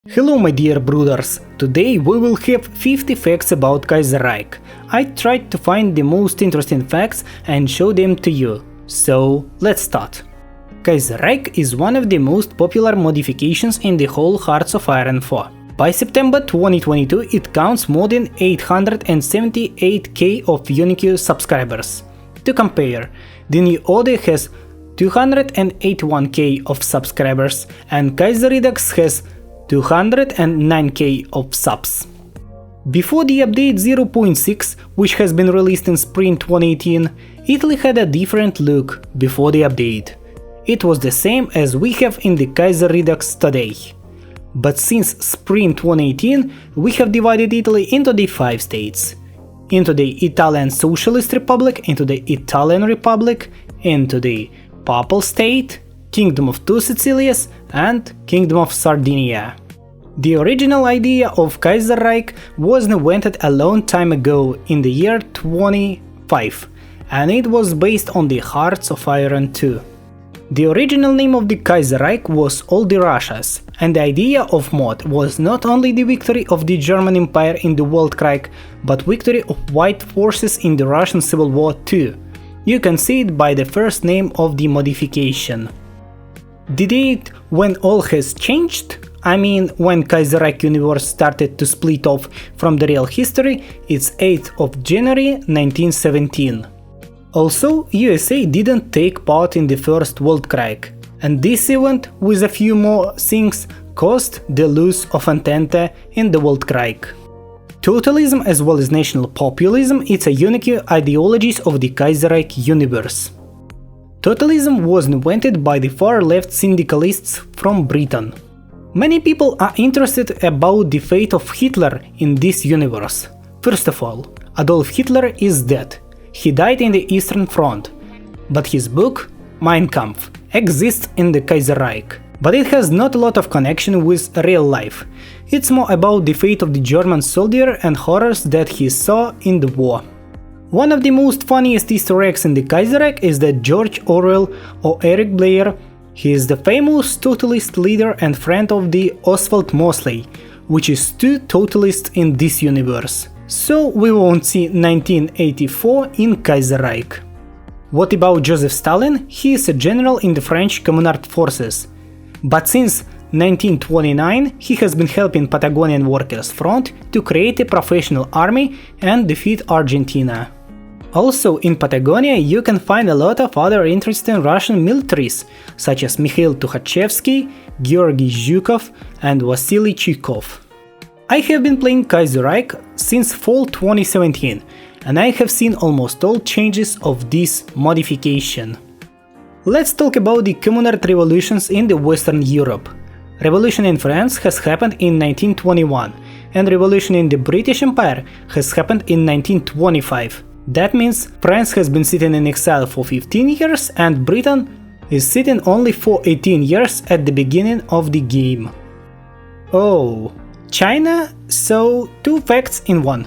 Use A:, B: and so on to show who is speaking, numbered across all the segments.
A: Hello my dear brothers, today we will have 50 facts about Kaiserreich. I tried to find the most interesting facts and show them to you. So let's start. Kaiserreich is one of the most popular modifications in the whole Hearts of Iron 4. By September 2022 it counts more than 878k of unique subscribers. To compare, the new order has 281k of subscribers and Kaiserreich has 209k of subs. Before the update 0.6, which has been released in spring 2018, Italy had a different look before the update. It was the same as we have in the Kaiserreich today. But since spring 2018, we have divided Italy into the 5 states. Into the Italian Socialist Republic, into the Italian Republic, into the Papal State, Kingdom of Two Sicilies and Kingdom of Sardinia. The original idea of Kaiserreich was invented a long time ago in the year 25, and it was based on the Hearts of Iron 2. The original name of the Kaiserreich was All the Russias, and the idea of mod was not only the victory of the German Empire in the Weltkrieg, but victory of white forces in the Russian Civil War too. You can see it by the first name of the modification. The date when all has changed, I mean when Kaiserreich universe started to split off from the real history, it's 8th of January 1917. Also, USA didn't take part in the First Weltkrieg, and this event, with a few more things, caused the loss of Entente in the Weltkrieg. Totalism as well as national populism, it's a unique ideologies of the Kaiserreich universe. Totalism was invented by the far-left syndicalists from Britain. Many people are interested about the fate of Hitler in this universe. First of all, Adolf Hitler is dead. He died in the Eastern Front. But his book, Mein Kampf, exists in the Kaiserreich. But it has not a lot of connection with real life. It's more about the fate of the German soldier and horrors that he saw in the war. One of the most funniest Easter eggs in the Kaiserreich is that George Orwell or Eric Blair, he is the famous totalist leader and friend of the Oswald Mosley, which is two totalists in this universe. So we won't see 1984 in Kaiserreich. What about Joseph Stalin? He is a general in the French Communist forces. But since 1929 he has been helping Patagonian Workers' Front to create a professional army and defeat Argentina. Also in Patagonia you can find a lot of other interesting Russian militaries, such as Mikhail Tukhachevsky, Georgy Zhukov and Vasily Chuikov. I have been playing Kaiserreich since fall 2017, and I have seen almost all changes of this modification. Let's talk about the communist revolutions in the Western Europe. Revolution in France has happened in 1921, and revolution in the British Empire has happened in 1925. That means France has been sitting in exile for 15 years and Britain is sitting only for 18 years at the beginning of the game. Oh, China? So, 2 facts in one.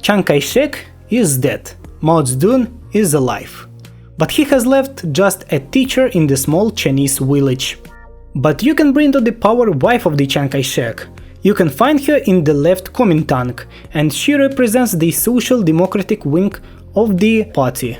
A: Chiang Kai-shek is dead, Mao Zedong is alive. But he has left just a teacher in the small Chinese village. But you can bring to the power wife of the Chiang Kai-shek. You can find her in the left Kuomintang, and she represents the social democratic wing of the party.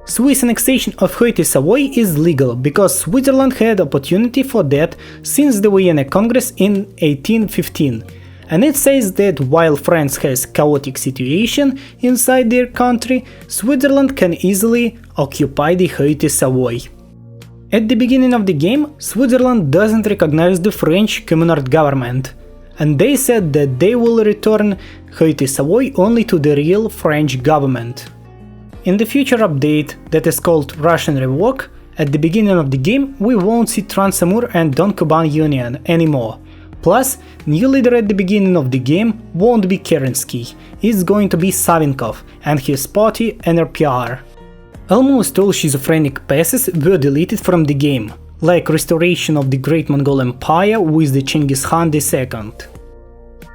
A: Swiss annexation of HOI4 is legal because Switzerland had opportunity for that since the Vienna Congress in 1815. And it says that while France has chaotic situation inside their country, Switzerland can easily occupy the HOI4. At the beginning of the game, Switzerland doesn't recognize the French communist government, and they said that they will return HOI4 only to the real French government. In the future update that is called Russian Rework, at the beginning of the game we won't see Trans-Amur and Don Kuban Union anymore. Plus, new leader at the beginning of the game won't be Kerensky, it's going to be Savinkov and his party NRPR. Almost all schizophrenic passes were deleted from the game, like restoration of the Great Mongol Empire with the Chinggis Khan II.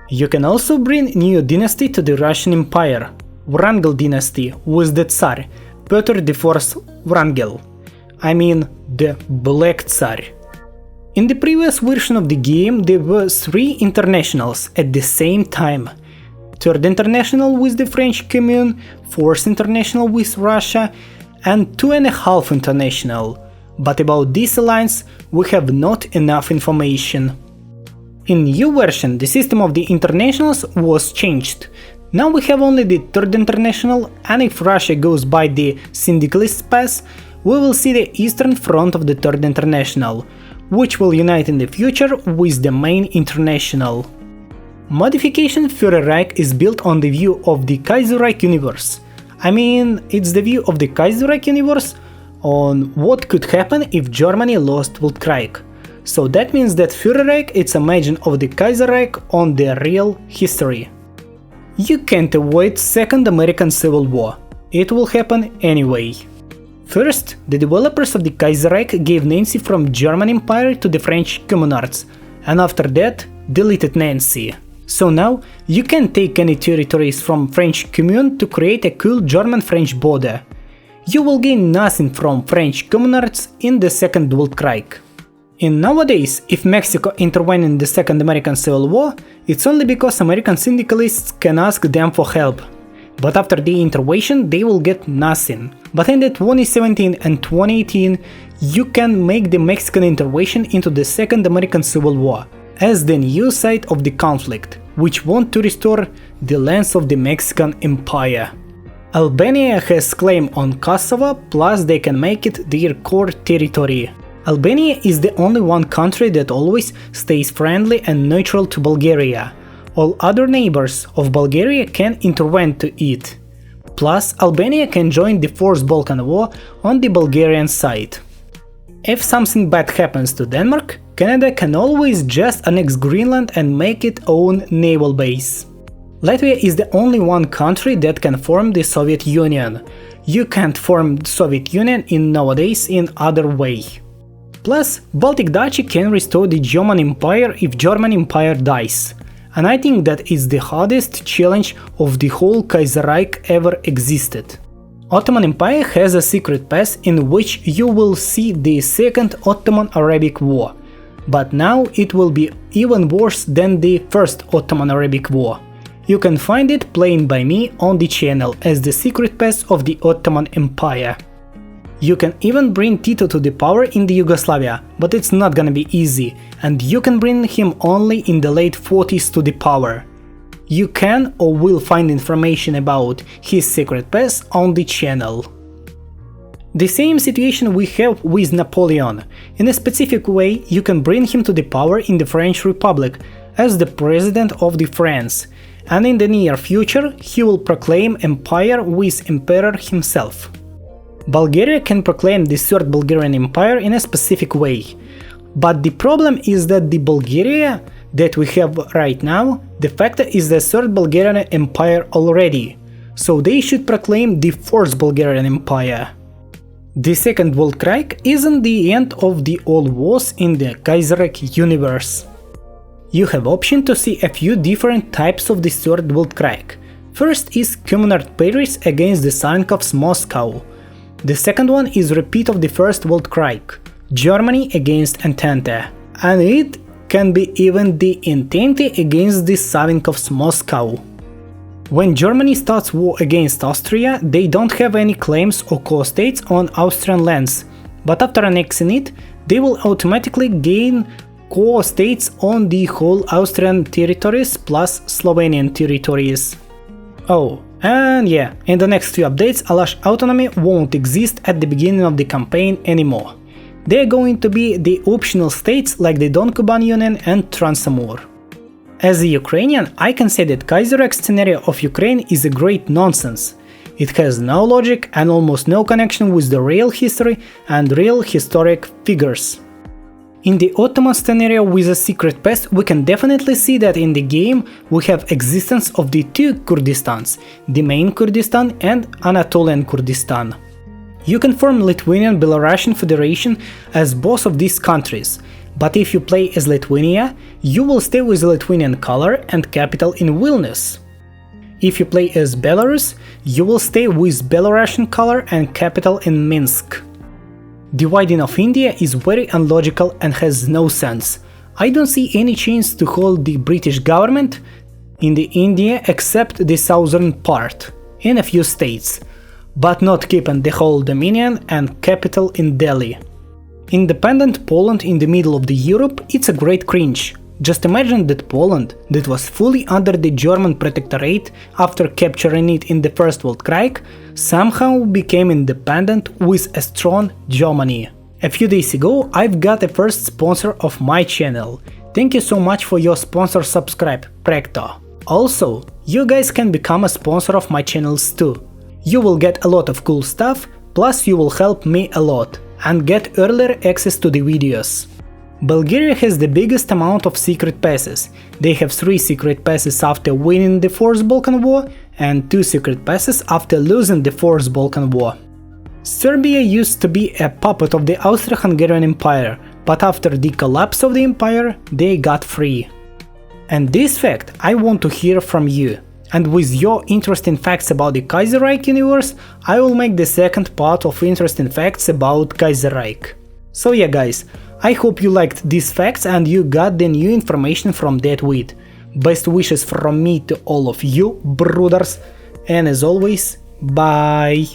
A: You can also bring new dynasty to the Russian Empire, Wrangel dynasty with the Tsar, Petr IV Wrangel, I mean the Black Tsar. In the previous version of the game there were 3 internationals at the same time. 3rd International with the French Commune, 4th International with Russia, and 2.5 International. But about this alliance we have not enough information. In new version the system of the internationals was changed. Now we have only the 3rd International, and if Russia goes by the syndicalist path, we will see the Eastern Front of the 3rd International, which will unite in the future with the main international. Modification Führerreich is built on the view of the Kaiserreich universe. I mean, it's the view of the Kaiserreich universe on what could happen if Germany lost Weltkrieg. So that means that Führerreich is a imagine of the Kaiserreich on the real history. You can't avoid Second American Civil War. It will happen anyway. First, the developers of the Kaiserreich gave Nancy from German Empire to the French Communards, and after that deleted Nancy. So now you can take any territories from French Commune to create a cool German-French border. You will gain nothing from French Communards in the Second World Krieg. In nowadays, if Mexico intervened in the Second American Civil War, it's only because American syndicalists can ask them for help. But after the intervention, they will get nothing. But in the 2017 and 2018, you can make the Mexican intervention into the Second American Civil War as the new side of the conflict, which want to restore the lands of the Mexican Empire. Albania has claim on Kosovo, plus they can make it their core territory. Albania is the only one country that always stays friendly and neutral to Bulgaria. All other neighbors of Bulgaria can intervene to it. Plus, Albania can join the Fourth Balkan War on the Bulgarian side. If something bad happens to Denmark, Canada can always just annex Greenland and make its own naval base. Latvia is the only one country that can form the Soviet Union. You can't form the Soviet Union in nowadays in other way. Plus, Baltic Duchy can restore the German Empire if German Empire dies. And I think that is the hardest challenge of the whole Kaiserreich ever existed. Ottoman Empire has a secret path in which you will see the Second Ottoman-Arabic War. But now it will be even worse than the First Ottoman-Arabic War. You can find it playing by me on the channel as the secret path of the Ottoman Empire. You can even bring Tito to the power in the Yugoslavia, but it's not gonna be easy, and you can bring him only in the late 40s to the power. You can or will find information about his secret path on the channel. The same situation we have with Napoleon. In a specific way, you can bring him to the power in the French Republic as the president of the France, and in the near future he will proclaim empire with emperor himself. Bulgaria can proclaim the Third Bulgarian Empire in a specific way, but the problem is that the Bulgaria that we have right now, de facto is the Third Bulgarian Empire already, so they should proclaim the Fourth Bulgarian Empire. The Second World Krieg isn't the end of the all wars in the Kaiserreich universe. You have option to see a few different types of the Third World Krieg. First is Communard Paris against the Savinkhovs Moscow. The second one is repeat of the First World Krieg, Germany against Entente, and it can be even the Entente against the Savinkhovs Moscow. When Germany starts war against Austria, they don't have any claims or co-states on Austrian lands, but after annexing it, they will automatically gain co-states on the whole Austrian territories plus Slovenian territories. Oh, and yeah, in the next few updates, Alash autonomy won't exist at the beginning of the campaign anymore. They're going to be the optional states like the Don Kuban Union and Transamur. As a Ukrainian, I can say that Kaiserreich scenario of Ukraine is a great nonsense. It has no logic and almost no connection with the real history and real historic figures. In the Ottoman scenario with a secret path, we can definitely see that in the game we have existence of the two Kurdistans, the main Kurdistan and Anatolian Kurdistan. You can form Lithuanian Belarusian Federation as both of these countries, but if you play as Lithuania, you will stay with the Lithuanian color and capital in Vilnius. If you play as Belarus, you will stay with Belarusian color and capital in Minsk. Dividing of India is very illogical and has no sense. I don't see any chance to hold the British government in the India except the southern part, in a few states, but not keeping the whole dominion and capital in Delhi. Independent Poland in the middle of the Europe, it's a great cringe. Just imagine that Poland, that was fully under the German protectorate after capturing it in the First World War, somehow became independent with a strong Germany. A few days ago I've got a first sponsor of my channel. Thank you so much for your sponsor subscribe, Precto. Also, you guys can become a sponsor of my channels too. You will get a lot of cool stuff, plus you will help me a lot and get earlier access to the videos. Bulgaria has the biggest amount of secret passes. They have 3 secret passes after winning the Fourth Balkan War and 2 secret passes after losing the Fourth Balkan War. Serbia used to be a puppet of the Austro-Hungarian Empire, but after the collapse of the empire, they got free. And this fact I want to hear from you. And with your interesting facts about the Kaiserreich universe, I will make the second part of interesting facts about Kaiserreich. So yeah guys, I hope you liked these facts and you got the new information from that tweet. Best wishes from me to all of you, brothers, and as always, bye!